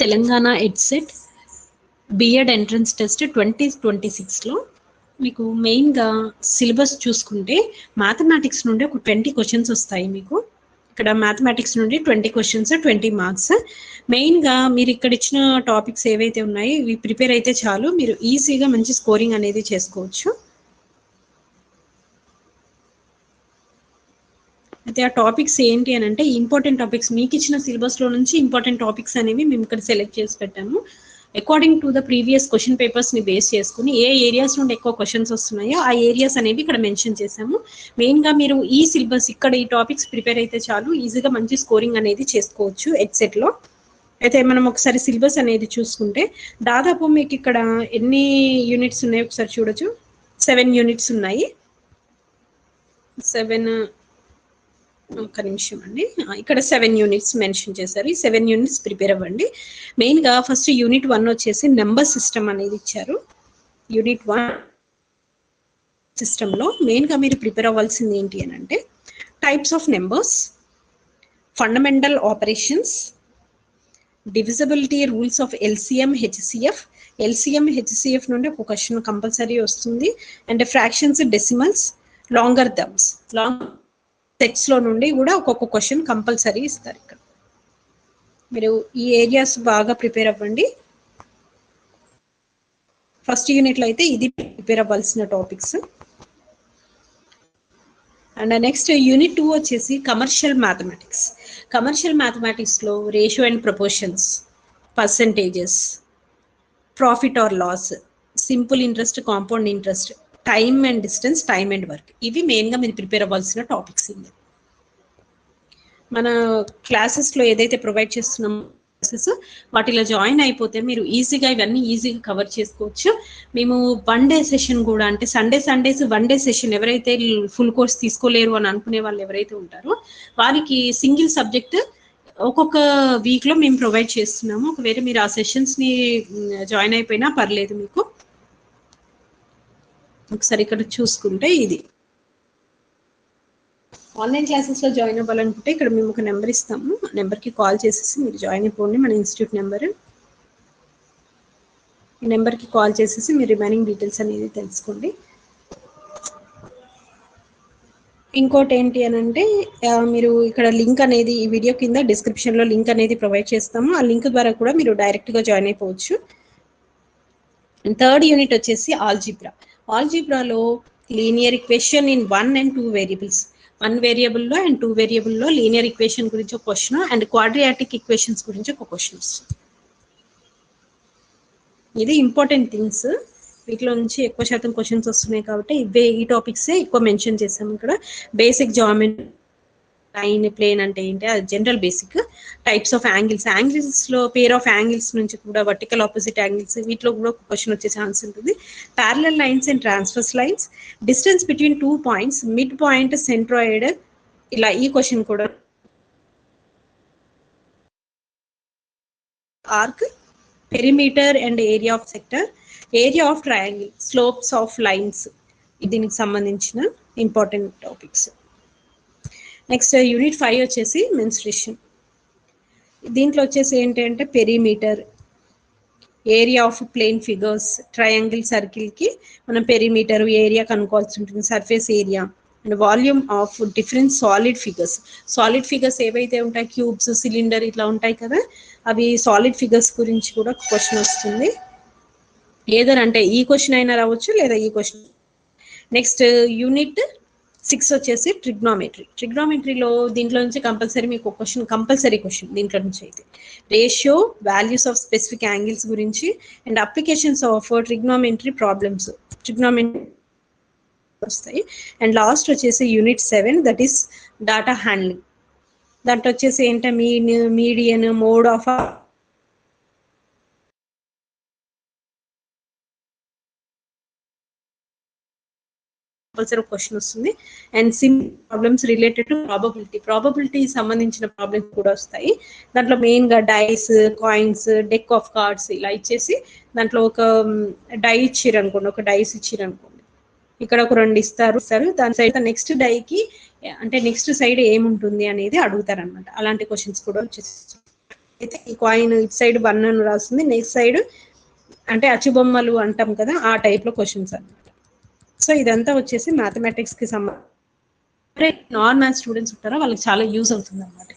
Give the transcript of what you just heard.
Telangana EdCET BEd entrance test 2026లో మీకు మెయిన్గా సిలబస్ చూసుకుంటే మ్యాథమెటిక్స్ నుండి ఒక 20 క్వశ్చన్స్ వస్తాయి. మీకు ఇక్కడ మ్యాథమెటిక్స్ నుండి 20 క్వశ్చన్స్ 20 మార్క్స్. మెయిన్గా మీరు ఇక్కడ ఇచ్చిన టాపిక్స్ ఏవైతే ఉన్నాయో ఇవి ప్రిపేర్ అయితే చాలు, మీరు ఈజీగా మంచి స్కోరింగ్ అనేది చేసుకోవచ్చు. అయితే ఆ టాపిక్స్ ఏంటి అని అంటే ఇంపార్టెంట్ టాపిక్స్, మీకు ఇచ్చిన సిలబస్లో నుంచి ఇంపార్టెంట్ టాపిక్స్ అనేవి మేము ఇక్కడ సెలెక్ట్ చేసి పెట్టాము. According to the previous question పేపర్స్ని బేస్ చేసుకుని ఏ ఏరియాస్ నుండి ఎక్కువ క్వశ్చన్స్ వస్తున్నాయో ఆ ఏరియాస్ అనేవి ఇక్కడ మెన్షన్ చేసాము. మెయిన్గా మీరు ఈ సిలబస్ ఇక్కడ ఈ టాపిక్స్ ప్రిపేర్ అయితే చాలు, ఈజీగా మంచి స్కోరింగ్ అనేది చేసుకోవచ్చు ఎడ్సెట్లో. అయితే మనం ఒకసారి సిలబస్ అనేది చూసుకుంటే దాదాపు మీకు ఇక్కడ ఎన్ని యూనిట్స్ ఉన్నాయో ఒకసారి చూడొచ్చు. 7 యూనిట్స్ ఉన్నాయి. 7 ఒక నిమిషం అండి, ఇక్కడ 7 యూనిట్స్ మెన్షన్ చేశారు. ఈ 7 యూనిట్స్ ప్రిపేర్ అవ్వండి. మెయిన్గా ఫస్ట్ యూనిట్ 1 వచ్చేసి నెంబర్ సిస్టమ్ అనేది ఇచ్చారు. యూనిట్ 1 సిస్టంలో మెయిన్గా మీరు ప్రిపేర్ అవ్వాల్సింది ఏంటి అని అంటే types of numbers, fundamental operations, divisibility rules of LCM HCF. LCM HCF నుండి ఒక క్వశ్చన్ కంపల్సరీ వస్తుంది. And fractions, decimals, logarithms, సెట్స్లో నుండి కూడా ఒక్కొక్క క్వశ్చన్ కంపల్సరీ ఇస్తారు. ఇక్కడ మీరు ఈ ఏరియాస్ బాగా ప్రిపేర్ అవ్వండి. ఫస్ట్ యూనిట్లో అయితే ఇది ప్రిపేర్ అవ్వాల్సిన టాపిక్స్. అండ్ నెక్స్ట్ యూనిట్ 2 వచ్చేసి కమర్షియల్ మ్యాథమెటిక్స్. కమర్షియల్ మ్యాథమెటిక్స్లో ratio and proportions, percentages, profit or loss, simple interest, compound interest, time and distance, time and work, ఇవి మెయిన్గా మీరు ప్రిపేర్ అవ్వాల్సిన టాపిక్స్. ఇది మన క్లాసెస్లో ఏదైతే ప్రొవైడ్ చేస్తున్నామో క్లాసెస్ వాటిలో జాయిన్ అయిపోతే మీరు ఈజీగా ఇవన్నీ ఈజీగా కవర్ చేసుకోవచ్చు. మేము 1 డే సెషన్ కూడా, అంటే సండేస్ 1 డే సెషన్ ఎవరైతే ఫుల్ కోర్స్ తీసుకోలేరు అని అనుకునే వాళ్ళు ఎవరైతే ఉంటారో వారికి సింగిల్ సబ్జెక్ట్ ఒక్కొక్క వీక్లో మేము ప్రొవైడ్ చేస్తున్నాము. ఒకవేళ మీరు ఆ సెషన్స్ని జాయిన్ అయిపోయినా పర్లేదు. మీకు ఒకసారి ఇక్కడ చూసుకుంటే ఇది ఆన్లైన్ క్లాసెస్లో జాయిన్ అవ్వాలనుకుంటే ఇక్కడ మేము ఒక నెంబర్ ఇస్తాము. ఆ నెంబర్కి కాల్ చేసేసి మీరు జాయిన్ అయిపోండి. మన ఇన్స్టిట్యూట్ నెంబర్, ఈ నెంబర్కి కాల్ చేసేసి మీరు రిమైనింగ్ డీటెయిల్స్ అనేది తెలుసుకోండి. ఇంకోటి ఏంటి అని అంటే మీరు ఇక్కడ లింక్ అనేది ఈ వీడియో కింద డిస్క్రిప్షన్లో లింక్ అనేది ప్రొవైడ్ చేస్తాము. ఆ లింక్ ద్వారా కూడా మీరు డైరెక్ట్గా జాయిన్ అయిపోవచ్చు. అండ్ థర్డ్ యూనిట్ వచ్చేసి ఆల్జీబ్రా. ఆల్జీబ్రాలో linear equation in 1 and 2 variables, 1 వేరియబుల్లో అండ్ 2 వేరియబుల్లో లీనియర్ ఈక్వేషన్ గురించి ఒక క్వశ్చన్ అండ్ క్వాడ్రాటిక్ ఈక్వేషన్స్ గురించి ఒక క్వశ్చన్ వస్తుంది. ఇది ఇంపార్టెంట్ థింగ్స్, వీటిలో నుంచి ఎక్కువ శాతం క్వశ్చన్స్ వస్తున్నాయి కాబట్టి ఈ టాపిక్సే ఎక్కువ మెన్షన్ చేసాము. ఇక్కడ బేసిక్ జామెట్రీ, లైన్, ప్లేన్ అంటే ఏంటి, అది general basic. Types of angles, యాంగిల్స్లో పేర్ ఆఫ్ యాంగిల్స్ నుంచి కూడా వర్టికల్ ఆపోజిట్ యాంగిల్స్, వీటిలో కూడా ఒక క్వశ్చన్ వచ్చే ఛాన్స్ ఉంటుంది. Parallel lines and transverse lines, distance between 2 points, mid point, centroid, ఇలా ఈ క్వశ్చన్ కూడా. Arc, perimeter and area of sector, area of triangle, slopes of lines, దీనికి సంబంధించిన ఇంపార్టెంట్ టాపిక్స్. నెక్స్ట్ యూనిట్ 5 వచ్చేసి మెన్స్ట్రుయేషన్. దీంట్లో వచ్చేసి ఏంటి అంటే perimeter, area of plane figures, triangle సర్కిల్కి మనం పెరిమీటర్ ఏరియా కనుక్కోవాల్సి ఉంటుంది, surface area and volume of different solid figures. Solid figures ఏవైతే ఉంటాయి, క్యూబ్స్, సిలిండర్ ఇట్లా ఉంటాయి కదా, అవి సాలిడ్ ఫిగర్స్ గురించి కూడా క్వశ్చన్ వస్తుంది. ఏదంటే ఈ క్వశ్చన్ అయినా రావచ్చు లేదా ఈ క్వశ్చన్. నెక్స్ట్ యూనిట్ 6 వచ్చేసి ట్రిగ్నోమెట్రీ. ట్రిగ్నోమెట్రీలో దీంట్లో నుంచి కంపల్సరీ మీకు ఒక క్వశ్చన్, కంపల్సరీ క్వశ్చన్ దీంట్లో నుంచి అయితే ratio, values of specific angles గురించి and applications of trigonometry problems, trigonometry వస్తాయి. అండ్ లాస్ట్ వచ్చేసి unit 7 that is data handling. దాంట్లో వచ్చేసి ఏంటంటే median, mode of compulsory question వస్తుంది. And problems related to probability సంబంధించిన ప్రాబ్లమ్స్ కూడా వస్తాయి. దాంట్లో మెయిన్గా dice, coins, deck of cards ఇలా ఇచ్చేసి దాంట్లో ఒక డై ఇచ్చిర్రు అనుకోండి, ఒక డైస్ ఇచ్చిర్రు అనుకోండి, ఇక్కడ ఒక 2 ఇస్తారు. దాని సైడ్ నెక్స్ట్ డైకి అంటే నెక్స్ట్ సైడ్ ఏముంటుంది అనేది అడుగుతారు అనమాట. అలాంటి క్వశ్చన్స్ కూడా వచ్చేసి అయితే ఈ కాయిన్ ఇటు సైడ్ 1 అని రాస్తుంది, నెక్స్ట్ సైడ్ అంటే అచ్చుబొమ్మలు అంటాం కదా ఆ టైప్ లో క్వశ్చన్స్ అన్నమాట. సో ఇదంతా వచ్చేసి మ్యాథమెటిక్స్ కి సంబంధించి నాన్ మ్యాథ్స్ స్టూడెంట్స్ ఉంటారో వాళ్ళకి చాలా యూజ్ అవుతుంది అనమాట.